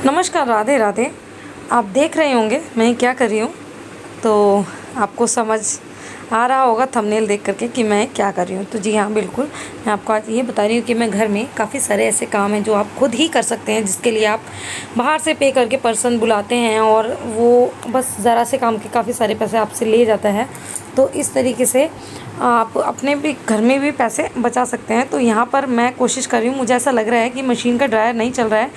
नमस्कार, राधे राधे। आप देख रहे होंगे मैं क्या कर रही हूँ, तो आपको समझ आ रहा होगा थंबनेल देख करके कि मैं क्या कर रही हूँ। तो जी हाँ, बिल्कुल मैं आपको आज ये बता रही हूँ कि मैं घर में काफ़ी सारे ऐसे काम हैं जो आप खुद ही कर सकते हैं, जिसके लिए आप बाहर से पे करके पर्सन बुलाते हैं और वो बस ज़रा से काम के काफ़ी सारे पैसे आपसे ले जाता है। तो इस तरीके से आप अपने भी घर में भी पैसे बचा सकते हैं। तो यहाँ पर मैं कोशिश कर रही हूँ, मुझे ऐसा लग रहा है कि मशीन का ड्रायर नहीं चल रहा है,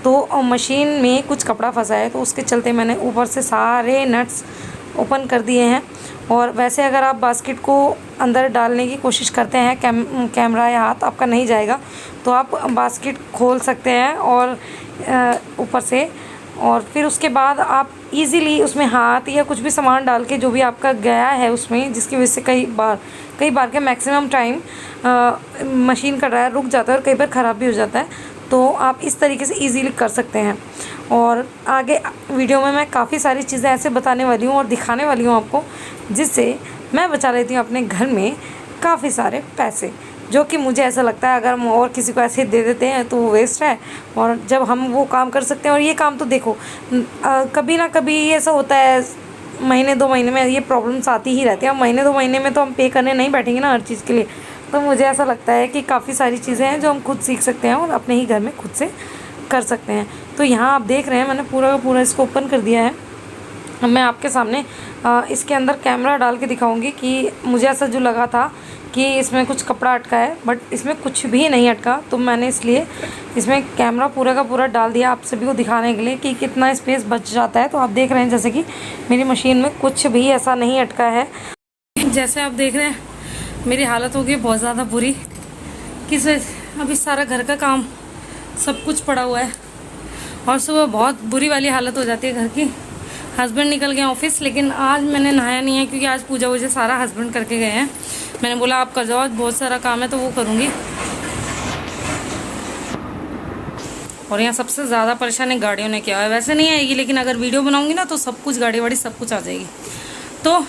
तो मशीन में कुछ कपड़ा फंसा है, तो उसके चलते मैंने ऊपर से सारे नट्स ओपन कर दिए हैं। और वैसे अगर आप बास्केट को अंदर डालने की कोशिश करते हैं, कैमरा या हाथ आपका नहीं जाएगा, तो आप बास्केट खोल सकते हैं और ऊपर से, और फिर उसके बाद आप इजीली उसमें हाथ या कुछ भी सामान डाल के जो भी आपका गया है उसमें, जिसकी वजह से कई बार के मैक्सिमम टाइम मशीन का ड्रायर रुक जाता है और कई बार ख़राब भी हो जाता है। तो आप इस तरीके से इजीली कर सकते हैं। और आगे वीडियो में मैं काफ़ी सारी चीज़ें ऐसे बताने वाली हूँ और दिखाने वाली हूँ आपको, जिससे मैं बचा लेती हूँ अपने घर में काफ़ी सारे पैसे, जो कि मुझे ऐसा लगता है अगर हम और किसी को ऐसे दे देते हैं तो वो वेस्ट है। और जब हम वो काम कर सकते हैं, और ये काम तो देखो कभी ना कभी ऐसा होता है, महीने 2 महीने में ये प्रॉब्लम्स आती ही रहती है। महीने 2 महीने में तो हम पे करने नहीं बैठेंगे ना हर चीज़ के लिए। तो मुझे ऐसा लगता है कि काफ़ी सारी चीज़ें हैं जो हम खुद सीख सकते हैं और अपने ही घर में खुद से कर सकते हैं। तो यहाँ आप देख रहे हैं मैंने पूरा का पूरा इसको ओपन कर दिया है। अब मैं आपके सामने इसके अंदर कैमरा डाल के दिखाऊंगी कि मुझे ऐसा जो लगा था कि इसमें कुछ कपड़ा अटका है, बट इसमें कुछ भी नहीं अटका। तो मैंने इसलिए इसमें कैमरा पूरा का पूरा डाल दिया आप सभी को दिखाने के लिए कि कितना स्पेस बच जाता है। तो आप देख रहे हैं जैसे कि मेरी मशीन में कुछ भी ऐसा नहीं अटका है। जैसे आप देख रहे हैं मेरी हालत हो गई बहुत ज़्यादा बुरी, किस अभी सारा घर का काम सब कुछ पड़ा हुआ है और सुबह बहुत बुरी वाली हालत हो जाती है घर की। हस्बैंड निकल गए ऑफिस, लेकिन आज मैंने नहाया नहीं है क्योंकि आज पूजा वूजा सारा हस्बैंड करके गए हैं। मैंने बोला आप कर जाओ, आज बहुत सारा काम है तो वो करूँगी। और यहाँ सबसे ज़्यादा परेशानी गाड़ियों ने किया है। वैसे नहीं आएगी, लेकिन अगर वीडियो बनाऊँगी ना तो सब कुछ गाड़ी वाड़ी सब कुछ आ जाएगी। तो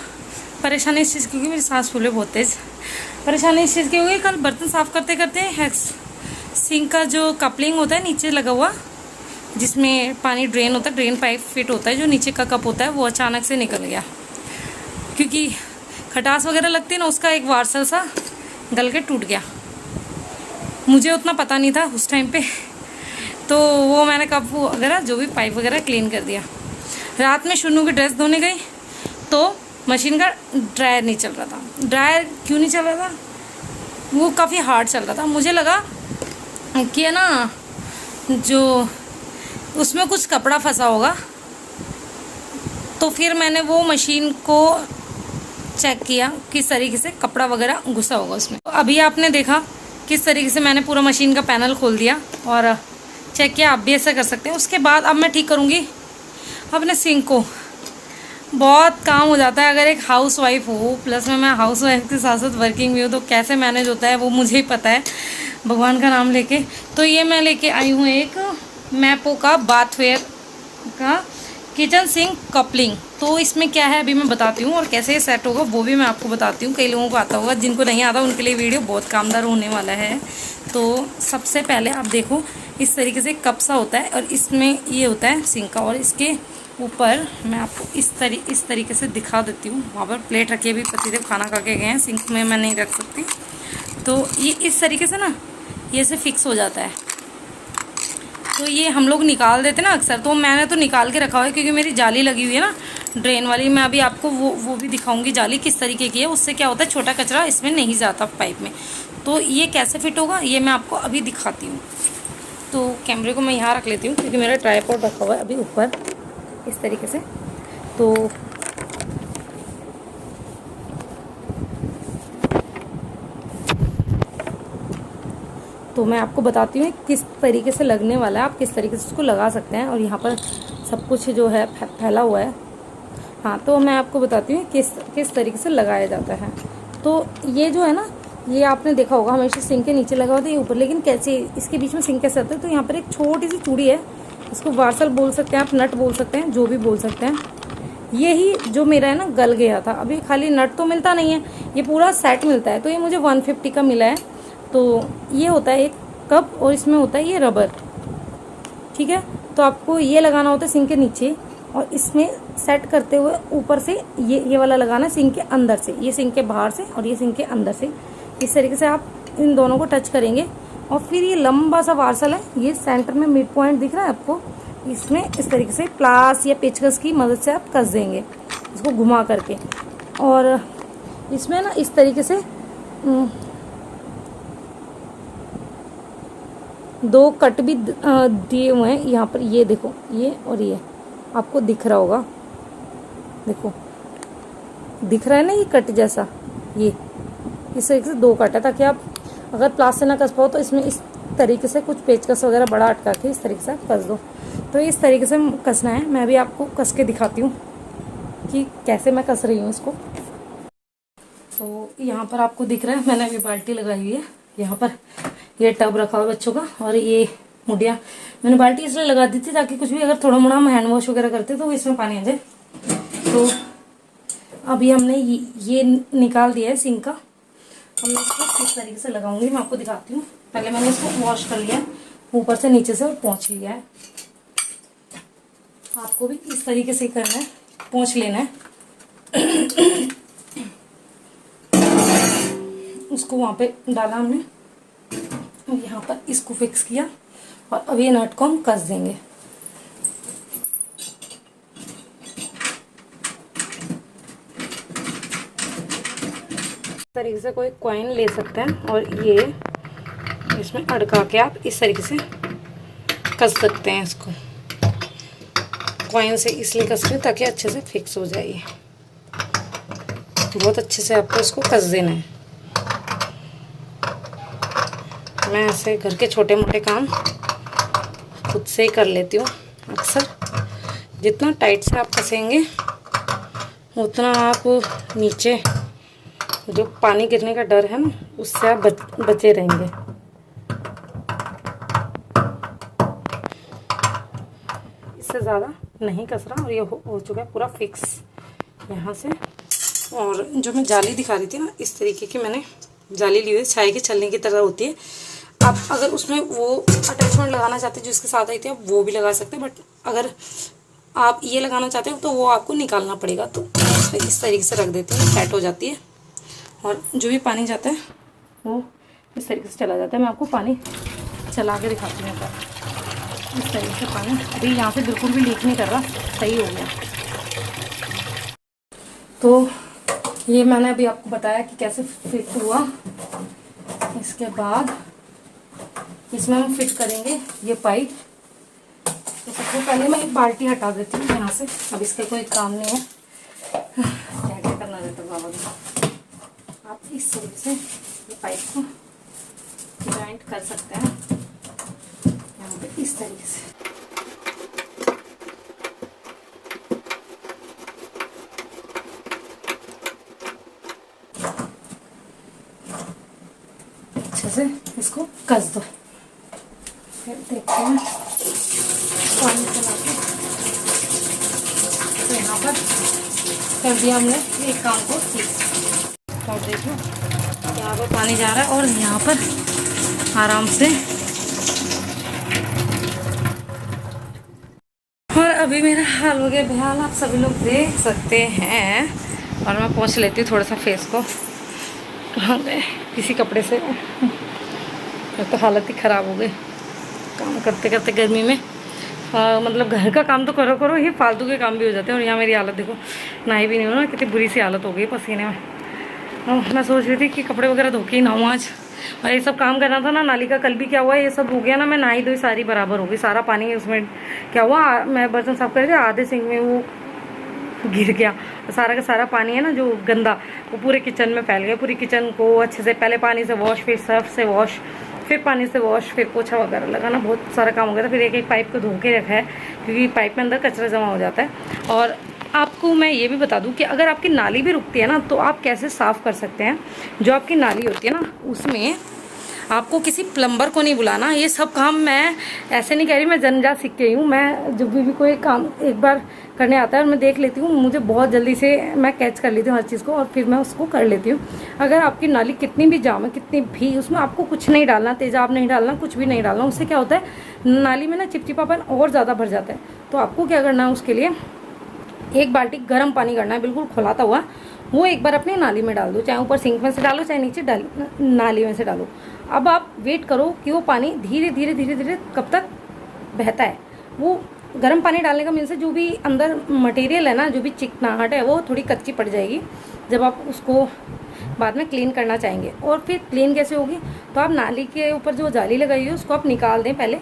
परेशानी इस चीज़ की होगी, मेरी सांस फूले बहुत तेज़। परेशानी इस चीज़ की होगी, कल बर्तन साफ़ करते करते सिंक का जो कपलिंग होता है नीचे लगा हुआ, जिसमें पानी ड्रेन होता है, ड्रेन पाइप फिट होता है, जो नीचे का कप होता है, वो अचानक से निकल गया। क्योंकि खटास वगैरह लगती है ना, उसका एक वार्सल सा गल के टूट गया। मुझे उतना पता नहीं था उस टाइम पे, तो वो मैंने कप वगैरह जो भी पाइप वगैरह क्लीन कर दिया। रात में शुनू की ड्रेस धोने गई तो मशीन का ड्रायर नहीं चल रहा था। ड्रायर क्यों नहीं चल रहा था? वो काफ़ी हार्ड चल रहा था। मुझे लगा कि है ना, जो उसमें कुछ कपड़ा फंसा होगा। तो फिर मैंने वो मशीन को चेक किया किस तरीके से कपड़ा वगैरह घुसा होगा उसमें। तो अभी आपने देखा किस तरीके से मैंने पूरा मशीन का पैनल खोल दिया और चेक किया। आप भी ऐसा कर सकते हैं। उसके बाद अब मैं ठीक करूँगी अपने सिंक को। बहुत काम हो जाता है अगर एक हाउस वाइफ हो, प्लस में मैं हाउस वाइफ के साथ साथ वर्किंग भी हूँ, तो कैसे मैनेज होता है वो मुझे ही पता है, भगवान का नाम लेके। तो ये मैं लेके आई हूँ एक मैपो का बाथवेयर का किचन सिंक कपलिंग। तो इसमें क्या है अभी मैं बताती हूँ, और कैसे ये सेट होगा वो भी मैं आपको बताती हूँ। कई लोगों को आता होगा, जिनको नहीं आता उनके लिए वीडियो बहुत कामदार होने वाला है। तो सबसे पहले आप देखो इस तरीके से कप सा होता है, और इसमें ये होता है सिंक का, और इसके ऊपर मैं आपको इस तरीके से दिखा देती हूँ। वहाँ पर प्लेट रखी है, अभी पतिदेव खाना खा के गए हैं, सिंक में मैं नहीं रख सकती। तो ये इस तरीके से ना ये से फिक्स हो जाता है। तो ये हम लोग निकाल देते ना अक्सर, तो मैंने तो निकाल के रखा हुआ है क्योंकि मेरी जाली लगी हुई है ना ड्रेन वाली। मैं अभी आपको वो भी दिखाऊंगी जाली किस तरीके की है। उससे क्या होता है, छोटा कचरा इसमें नहीं जाता पाइप में। तो ये कैसे फिट होगा ये मैं आपको अभी दिखाती हूँ। तो कैमरे को मैं यहाँ रख लेती हूँ क्योंकि मेरा ट्राइपॉड रखा हुआ है अभी ऊपर इस तरीके से। तो मैं आपको बताती हूँ किस तरीके से लगने वाला है, आप किस तरीके से उसको लगा सकते हैं। और यहाँ पर सब कुछ जो है फैला हुआ है। हाँ, तो मैं आपको बताती हूँ किस तरीके से लगाया जाता है। तो ये जो है ना, ये आपने देखा होगा हमेशा सिंक के नीचे लगा होता है ये ऊपर, लेकिन कैसे इसके बीच में सिंक कैसे आता है। तो यहाँ पर एक छोटी सी चूड़ी है, इसको वार्सल बोल सकते हैं, आप नट बोल सकते हैं, जो भी बोल सकते हैं। यही जो मेरा है ना गल गया था। अभी खाली नट तो मिलता नहीं है, ये पूरा सेट मिलता है। तो ये मुझे 150 का मिला है। तो ये होता है एक कप, और इसमें होता है ये रबर, ठीक है। तो आपको ये लगाना होता है सिंक के नीचे, और इसमें सेट करते हुए ऊपर से ये वाला लगाना है सिंक के अंदर से, ये सिंक के बाहर से और ये सिंक के अंदर से। इस तरीके से आप इन दोनों को टच करेंगे और फिर ये लंबा सा वार्सल है, ये सेंटर में मिड पॉइंट दिख रहा है आपको, इसमें इस तरीके से प्लास या पेचकस की मदद से आप कस देंगे इसको घुमा करके। और इसमें ना इस तरीके से 2 कट भी दिए हुए हैं यहाँ पर, ये देखो, ये और ये आपको दिख रहा होगा, देखो दिख रहा है ना ये कट जैसा, ये इस तरीके से 2 कट है, ताकि आप अगर प्लास से ना कस पाओ तो इसमें इस तरीके से कुछ पेचकस वगैरह बड़ा अटका के इस तरीके से आप कस दो। तो इस तरीके से कसना है, मैं भी आपको कस के दिखाती हूँ कि कैसे मैं कस रही हूँ इसको। तो यहाँ पर आपको दिख रहा है मैंने अभी बाल्टी लगाई हुई है, यहाँ पर ये टब रखा हुआ बच्चों का, और ये मुडिया मैंने बाल्टी इसलिए लगा दी थी ताकि कुछ भी अगर थोड़ा मोड़ा हम हैंड वॉश वगैरह करते तो इसमें पानी आ जाए। तो अभी हमने ये निकाल दिया है सिंक का, अब मैं इसको किस तरीके से लगाऊंगी मैं आपको दिखाती हूँ। पहले मैंने इसको वॉश कर लिया ऊपर से नीचे से और पोंछ लिया है, आपको भी इस तरीके से करना है, पोंछ लेना है। उसको वहाँ पे डाला हमने, यहाँ पर इसको फिक्स किया और अब ये नट को हम कस देंगे। इस तरीके से कोई कॉइन ले सकते हैं और ये इसमें अड़का के आप इस तरीके से कस सकते हैं इसको। कॉइन से इसलिए कस रहे ताकि अच्छे से फिक्स हो जाए, बहुत अच्छे से आपको इसको कस देना है। मैं ऐसे घर के छोटे मोटे काम खुद से ही कर लेती हूँ अक्सर। जितना टाइट से आप कसेंगे उतना आप नीचे जो पानी गिरने का डर है ना उससे आप बचे रहेंगे। इससे ज़्यादा नहीं कस रहा और ये हो चुका है पूरा फिक्स यहाँ से। और जो मैं जाली दिखा रही थी ना, इस तरीके की मैंने जाली ली हुई है, छाई के छलनी की तरह होती है। आप अगर उसमें वो अटैचमेंट लगाना चाहते हैं जो इसके साथ आई थी, आप वो भी लगा सकते हैं, बट अगर आप ये लगाना चाहते हो तो वो आपको निकालना पड़ेगा। तो इस तरीके से रख देती हूँ, सेट हो जाती है और जो भी पानी जाता है वो इस तरीके से चला जाता है। मैं आपको पानी चला के दिखाती हूँ। इस तरीके से पानी अभी यहाँ से बिल्कुल भी लीक नहीं कर रहा, सही हो गया। तो ये मैंने अभी आपको बताया कि कैसे फिट हुआ। इसके बाद इसमें हम फिट करेंगे ये पाइप। तो सबसे पहले मैं एक बाल्टी हटा देती हूँ यहाँ से, अब इसका कोई काम नहीं है, क्या क्या करना रहता है बाबा को। आप इस तरीके से ये पाइप को जॉइंट कर सकते हैं यहाँ पे इस तरीके से। अच्छे से इसको कस दो, फिर देखते हैं पानी चला के। तो यहाँ पर कर दिया हमने एक काम को ठीक। और देखो यहाँ पर पानी जा रहा है और यहाँ पर आराम से। और अभी मेरा हाल हो गया बेहाल, आप सभी लोग देख सकते हैं। और मैं पोंछ लेती हूँ थोड़ा सा फेस को, कहाँ गए किसी कपड़े से। तो हालत ही ख़राब हो गई काम करते करते गर्मी में। मतलब घर का काम तो करो करो, ये फालतू के काम भी हो जाते हैं। और यहाँ मेरी हालत देखो, नहाई भी नहीं हो ना, कितनी बुरी सी हालत हो गई पसीने में। मैं सोच रही थी कि कपड़े वगैरह धो के ही नहाऊँ आज, और ये सब काम करना था ना। नाली का कल भी क्या हुआ, ये सब हो गया ना, मैं नहाई धोई सारी बराबर हो गई, सारा पानी उसमें क्या हुआ, मैं बर्तन साफ कर रही थी, आधे सिंक में वो गिर गया। सारा का सारा पानी है ना जो गंदा, वो पूरे किचन में फैल गया। पूरी किचन को अच्छे से पहले पानी से वॉश, फिर सर्फ से वॉश, फिर पानी से वॉश, फिर पोछा वगैरह लगाना, बहुत सारा काम हो गया था। फिर एक एक पाइप को धो के रखा है क्योंकि पाइप में अंदर कचरा जमा हो जाता है। और आपको मैं ये भी बता दूं कि अगर आपकी नाली भी रुकती है ना, तो आप कैसे साफ़ कर सकते हैं। जो आपकी नाली होती है ना, उसमें आपको किसी प्लम्बर को नहीं बुलाना। ये सब काम मैं ऐसे नहीं कह रही, मैं जन्मजात सीख के ही हूँ। मैं जब भी कोई काम एक बार करने आता है और मैं देख लेती हूँ, मुझे बहुत जल्दी से मैं कैच कर लेती हूँ हर चीज़ को और फिर मैं उसको कर लेती हूँ। अगर आपकी नाली कितनी भी जाम है, कितनी भी, उसमें आपको कुछ नहीं डालना, तेज़ाब नहीं डालना, कुछ भी नहीं डालना। उससे क्या होता है, नाली में ना चिपचिपापन और ज़्यादा भर जाता है। तो आपको क्या करना है, उसके लिए 1 बाल्टी गर्म पानी करना है, बिल्कुल खौलाता हुआ, वो एक बार अपनी नाली में डाल दो, चाहे ऊपर सिंक में से डालो, चाहे नीचे नाली में से डालो। अब आप वेट करो कि वो पानी धीरे धीरे धीरे धीरे कब तक बहता है। वो गर्म पानी डालने का मीन से जो भी अंदर मटेरियल है ना, जो भी चिकनाहट है, वो थोड़ी कच्ची पड़ जाएगी जब आप उसको बाद में क्लीन करना चाहेंगे। और फिर क्लीन कैसे होगी, तो आप नाली के ऊपर जो जाली लगाई है उसको आप निकाल दें। पहले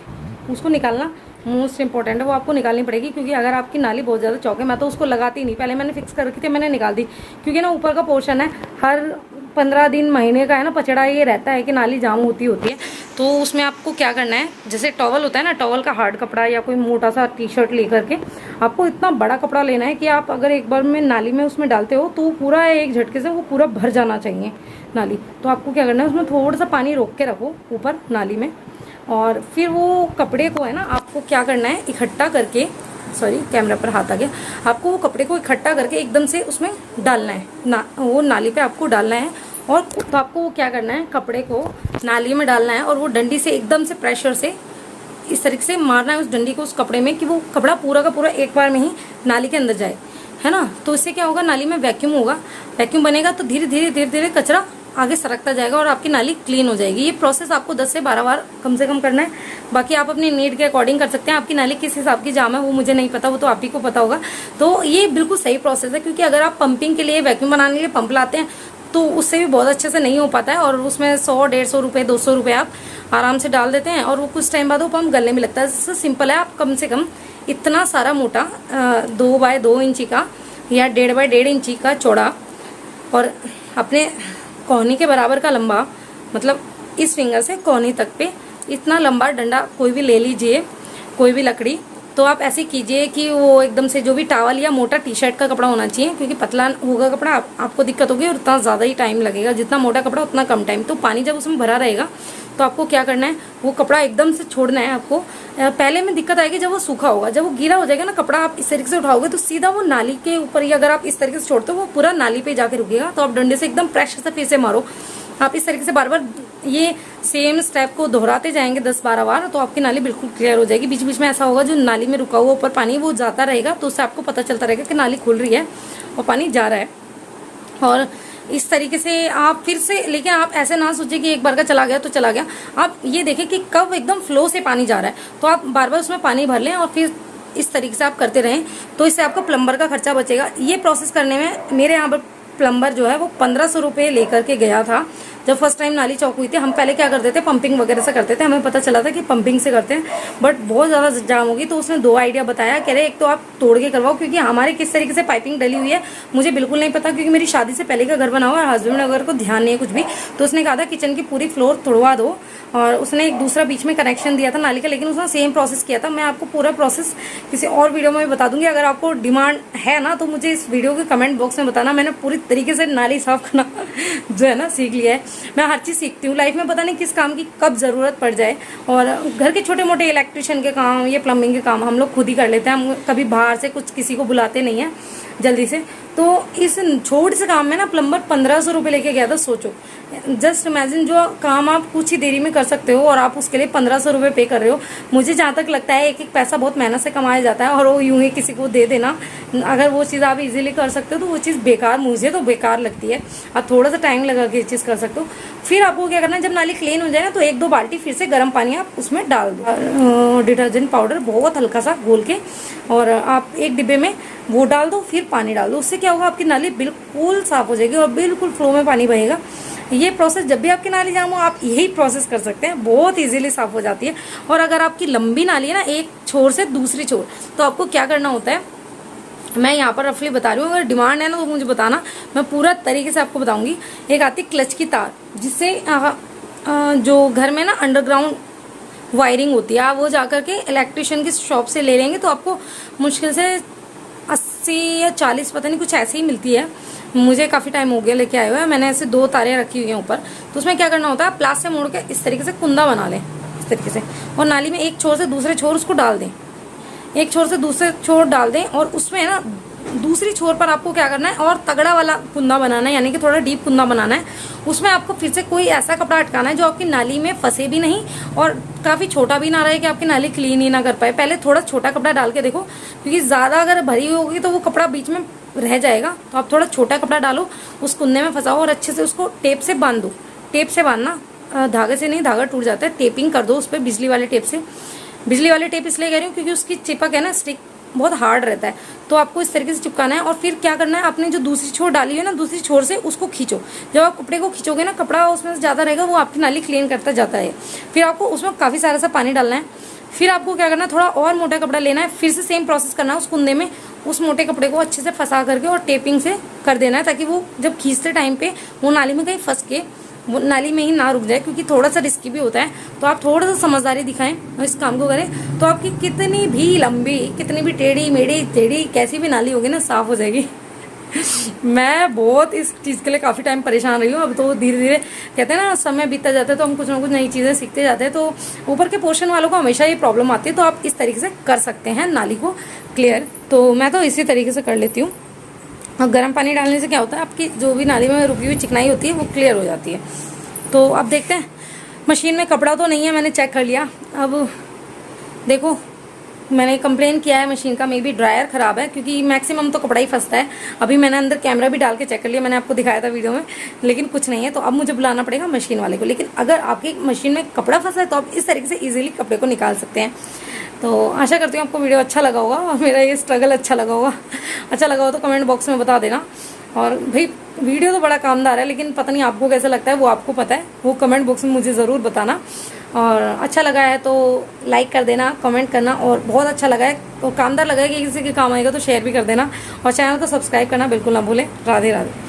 उसको निकालना मोस्ट इंपॉर्टेंट है, वो आपको निकालनी पड़ेगी, क्योंकि अगर आपकी नाली बहुत ज़्यादा चौक है, मैं तो उसको लगाती नहीं, पहले मैंने फिक्स कर रखी थी, मैंने निकाल दी, क्योंकि ना ऊपर का पोर्शन है, हर 15 दिन महीने का है ना पचड़ा, ये रहता है कि नाली जाम होती है। तो उसमें आपको क्या करना है, जैसे टॉवल होता है ना, टॉवल का हार्ड कपड़ा या कोई मोटा सा टी-शर्ट लेकर के आपको इतना बड़ा कपड़ा लेना है कि आप अगर एक बार में नाली में उसमें डालते हो तो पूरा एक झटके से वो पूरा भर जाना चाहिए नाली। तो आपको क्या करना है, उसमें थोड़ा सा पानी रोक के रखो ऊपर नाली में, और फिर वो कपड़े को है ना आपको क्या करना है, इकट्ठा करके, सॉरी कैमरा पर हाथ आ गया, आपको वो कपड़े को इकट्ठा करके एकदम से उसमें डालना है वो नाली पे आपको डालना है। और तो आपको वो क्या करना है, कपड़े को नाली में डालना है और वो डंडी से एकदम से प्रेशर से इस तरीके से मारना है उस डंडी को उस कपड़े में कि वो कपड़ा पूरा का पूरा एक बार में ही नाली के अंदर जाए, है ना। तो इससे क्या होगा, नाली में वैक्यूम होगा, वैक्यूम बनेगा तो धीरे धीरे धीरे धीरे कचरा आगे सरकता जाएगा और आपकी नाली क्लीन हो जाएगी। ये प्रोसेस आपको 10 से 12 बार कम से कम करना है। बाकी आप अपनी नीड के अकॉर्डिंग कर सकते हैं, आपकी नाली किस हिसाब की जाम है वो मुझे नहीं पता, वो तो आप ही को पता होगा। तो ये बिल्कुल सही प्रोसेस है, क्योंकि अगर आप पंपिंग के लिए, वैक्यूम बनाने के लिए पंप लाते हैं तो उससे भी बहुत अच्छे से नहीं हो पाता है, और उसमें 100-150 रुपये 200 रुपये आप आराम से डाल देते हैं और वो कुछ टाइम बाद वो पंप गलने में लगता है। इससे सिंपल है, आप कम से कम इतना सारा मोटा 2 बाय 2 इंची का या 1.5 बाय 1.5 इंची का चौड़ा और अपने कोहनी के बराबर का लंबा, मतलब इस फिंगर से कोहनी तक पे इतना लंबा डंडा कोई भी ले लीजिए, कोई भी लकड़ी। तो आप ऐसे कीजिए कि वो एकदम से जो भी टावल या मोटा टी-शर्ट का कपड़ा होना चाहिए, क्योंकि पतला होगा कपड़ा आपको दिक्कत होगी और उतना ज़्यादा ही टाइम लगेगा, जितना मोटा कपड़ा उतना कम टाइम। तो पानी जब उसमें भरा रहेगा तो आपको क्या करना है, वो कपड़ा एकदम से छोड़ना है आपको। पहले में दिक्कत आएगी जब वो सूखा होगा, जब वो गीला हो जाएगा ना कपड़ा, आप इस तरीके से उठाओगे तो सीधा वो नाली के ऊपर ही, अगर आप इस तरीके से छोड़ते हो वो पूरा नाली पे जाके रुकेगा। तो आप डंडे से एकदम प्रेशर से फिर से मारो, आप इस तरीके से बार बार ये सेम स्टेप को दोहराते जाएंगे 10-12 बार, तो आपकी नाली बिल्कुल क्लियर हो जाएगी। बीच बीच में ऐसा होगा जो नाली में रुका हुआ ऊपर पानी वो जाता रहेगा, तो उससे आपको पता चलता रहेगा कि नाली खुल रही है और पानी जा रहा है। और इस तरीके से आप फिर से, लेकिन आप ऐसे ना सोचिए कि एक बार का चला गया तो चला गया, आप ये देखें कि कब एकदम फ्लो से पानी जा रहा है, तो आप बार बार उसमें पानी भर लें और फिर इस तरीके से आप करते रहें। तो इससे आपको प्लम्बर का खर्चा बचेगा। ये प्रोसेस करने में मेरे यहाँ पर प्लम्बर जो है वो 1500 रुपये लेकर के गया था जब फर्स्ट टाइम नाली चौक हुई थी। हम पहले क्या करते थे, पंपिंग वगैरह से करते थे, हमें पता चला था कि पंपिंग से करते हैं, बट बहुत ज़्यादा जाम होगी। तो उसने 2 आइडिया बताया, कह रहे एक तो आप तोड़ के करवाओ, क्योंकि हमारे किस तरीके से पाइपिंग डली हुई है मुझे बिल्कुल नहीं पता, क्योंकि मेरी शादी से पहले का घर बना हुआ है, हस्बैंड वगैरह को ध्यान नहीं है कुछ भी। तो उसने कहा था किचन की पूरी फ्लोर तोड़वा दो, और उसने एक दूसरा बीच में कनेक्शन दिया था नाली का, लेकिन उसने सेम प्रोसेस किया था। मैं आपको पूरा प्रोसेस किसी और वीडियो में बता दूंगी। अगर आपको डिमांड है ना तो मुझे इस वीडियो के कमेंट बॉक्स में बताना। मैंने पूरी तरीके से नाली साफ करना जो है ना सीख लिया है। मैं हर चीज़ सीखती हूँ लाइफ में, पता नहीं किस काम की कब ज़रूरत पड़ जाए। और घर के छोटे मोटे इलेक्ट्रिशियन के काम, ये प्लम्बिंग के काम हम लोग खुद ही कर लेते हैं, हम कभी बाहर से कुछ किसी को बुलाते नहीं हैं जल्दी से। तो इस छोटे से काम में ना प्लम्बर 1500 रुपये लेके गया था। सोचो, जस्ट इमेजिन, जो काम आप कुछ ही देरी में कर सकते हो और आप उसके लिए 1500 रुपये पे कर रहे हो। मुझे जहाँ तक लगता है एक एक पैसा बहुत मेहनत से कमाया जाता है, और वो यूं ही किसी को दे देना, अगर वो चीज़ आप इजीली कर सकते हो तो वो चीज़ बेकार, मुझे तो बेकार लगती है। आप थोड़ा सा टाइम लगा के ये चीज़ कर सकते हो। फिर आपको क्या करना है, जब नाली क्लीन हो जाए ना तो 1-2 बाल्टी फिर से गर्म पानी आप उसमें डाल दो, डिटर्जेंट पाउडर बहुत हल्का सा घोल के, और आप एक डिब्बे में वो डाल दो, फिर पानी डाल दो। उससे क्या होगा, आपकी नाली बिल्कुल साफ़ हो जाएगी और बिल्कुल फ्लो में पानी बहेगा। ये प्रोसेस जब भी आपकी नाली जाम हो आप यही प्रोसेस कर सकते हैं, बहुत इजीली साफ़ हो जाती है। और अगर आपकी लंबी नाली है ना, एक छोर से दूसरी छोर, तो आपको क्या करना होता है, मैं यहाँ पर रफली बता रही हूँ, अगर डिमांड है ना तो मुझे बताना, मैं पूरा तरीके से आपको बताऊँगी। एक आती क्लच की तार, जिससे जो घर में ना अंडरग्राउंड वायरिंग होती है, आप वो जाकर के इलेक्ट्रिशियन की शॉप से ले लेंगे तो आपको मुश्किल से 80 या 40, पता नहीं कुछ ऐसे ही मिलती है। मुझे काफ़ी टाइम हो गया लेके आए हुए हैं। मैंने ऐसे 2 तारें रखी हुई हैं ऊपर। तो उसमें क्या करना होता है, प्लास से मोड़ के इस तरीके से कुंदा बना लें, इस तरीके से, और नाली में एक छोर से दूसरे छोर उसको डाल दें। एक छोर से दूसरे छोर डाल दें और उसमें ना दूसरी छोर पर आपको क्या करना है और तगड़ा वाला कुंदा बनाना है, यानी कि थोड़ा डीप कुंदा बनाना है। उसमें आपको फिर से कोई ऐसा कपड़ा अटकाना है जो आपकी नाली में फंसे भी नहीं और काफ़ी छोटा भी ना रहे कि आपकी नाली क्लीन ही ना कर पाए। पहले थोड़ा छोटा कपड़ा डाल के देखो, क्योंकि ज़्यादा अगर भरी होगी तो वो कपड़ा बीच में रह जाएगा। तो आप थोड़ा छोटा कपड़ा डालो, उस कुंदे में फंसाओ और अच्छे से उसको टेप से बांध दो। टेप से बांधना, धागे से नहीं, धागा टूट जाता है। टेपिंग कर दो उस पर बिजली वाले टेप से। बिजली वाले टेप इसलिए कह रही हूँ क्योंकि उसकी चिपक है ना, स्टिक बहुत हार्ड रहता है। तो आपको इस तरीके से चिपकाना है और फिर क्या करना है, आपने जो दूसरी छोर डाली है ना, दूसरी छोर से उसको खींचो। जब आप कपड़े को खींचोगे ना, कपड़ा उसमें से ज़्यादा रहेगा, वो आपकी नाली क्लीन करता जाता है। फिर आपको उसमें काफ़ी सारा सा पानी डालना है। फिर आपको क्या करना है, थोड़ा और मोटा कपड़ा लेना है, फिर से सेम प्रोसेस करना है। उस कुंदे में उस मोटे कपड़े को अच्छे से फंसा करके और टेपिंग से कर देना है, ताकि वो जब खींचते टाइम पे वो नाली में कहीं फंस के वो नाली में ही ना रुक जाए, क्योंकि थोड़ा सा रिस्की भी होता है। तो आप थोड़ा सा समझदारी दिखाएं और इस काम को करें, तो आपकी कितनी भी लंबी, कितनी भी टेढ़ी मेढ़ी टेढ़ी कैसी भी नाली होगी ना, साफ हो जाएगी। मैं बहुत इस चीज़ के लिए काफ़ी टाइम परेशान रही हूँ। अब तो धीरे धीरे कहते हैं ना, समय बीतता जाता है तो हम कुछ ना कुछ नई चीज़ें सीखते जाते हैं। तो ऊपर के पोर्शन वालों को हमेशा ये प्रॉब्लम आती है, तो आप इस तरीके से कर सकते हैं नाली को क्लियर। तो मैं तो इसी तरीके से कर लेती हूँ। और गर्म पानी डालने से क्या होता है, आपकी जो भी नाली में रुकी हुई चिकनाई होती है वो क्लियर हो जाती है। तो अब देखते हैं, मशीन में कपड़ा तो नहीं है, मैंने चेक कर लिया। अब देखो, मैंने कंप्लेन किया है मशीन का, मे बी ड्रायर ख़राब है, क्योंकि मैक्सिमम तो कपड़ा ही फंसता है। अभी मैंने अंदर कैमरा भी डाल के चेक कर लिया, मैंने आपको दिखाया था वीडियो में, लेकिन कुछ नहीं है। तो अब मुझे बुलाना पड़ेगा मशीन वाले को। लेकिन अगर आपकी मशीन में कपड़ा फंसा है तो आप इस तरीके से ईजिली कपड़े को निकाल सकते हैं। तो आशा करती हूँ आपको वीडियो अच्छा लगा होगा और मेरा ये स्ट्रगल अच्छा लगा होगा। अच्छा लगा हो तो कमेंट बॉक्स में बता देना। और भाई वीडियो तो बड़ा कामदार है, लेकिन पता नहीं आपको कैसा लगता है, वो आपको पता है, वो कमेंट बॉक्स में मुझे ज़रूर बताना। और अच्छा लगा है तो लाइक कर देना, कमेंट करना, और बहुत अच्छा लगा है तो कामदार लगा है कि किसी के काम आएगा तो शेयर भी कर देना, और चैनल को सब्सक्राइब करना बिल्कुल ना भूलें। राधे राधे।